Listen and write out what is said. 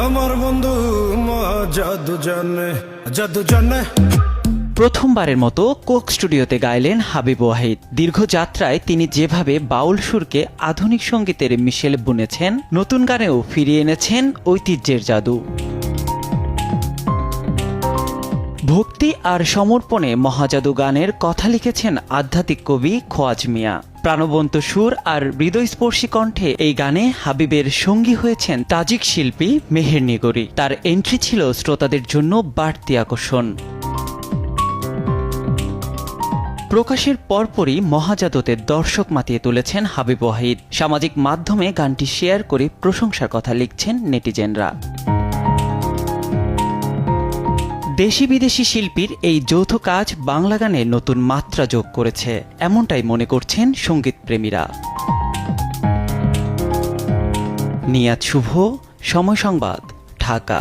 আমার বন্ধু জাদু জানে, জাদু জানে। প্রথমবারের মতো কোক স্টুডিওতে গাইলেন হাবিব ওয়াহিদ। দীর্ঘ যাত্রায় তিনি যেভাবে বাউল সুরকে আধুনিক সঙ্গীতের মিশেল বুনেছেন, নতুন গানেও ফিরিয়ে এনেছেন ঐতিহ্যের জাদু। ভক্তি আর সমর্পণে মহাজাদু গানের কথা লিখেছেন আধ্যাত্মিক কবি খোয়াজ মিয়া। প্রাণবন্ত সুর আর হৃদয়স্পর্শী কণ্ঠে এই গানে হাবিবের সঙ্গী হয়েছেন তাজিক শিল্পী মেহের নিগরি। তার এন্ট্রি ছিল শ্রোতাদের জন্য বাড়তি আকর্ষণ। প্রকাশের পরপরই মহাজাদুতে দর্শক মাতিয়ে তুলেছেন হাবিব ওয়াহিদ। সামাজিক মাধ্যমে গানটি শেয়ার করে প্রশংসার কথা লিখছেন নেটিজেনরা। দেশি বিদেশি শিল্পীর এই যৌথ কাজ বাংলা গানে নতুন মাত্রা যোগ করেছে, এমনটাই মনে করছেন সঙ্গীতপ্রেমীরা। নিয়াত শুভ, সময় সংবাদ, ঢাকা।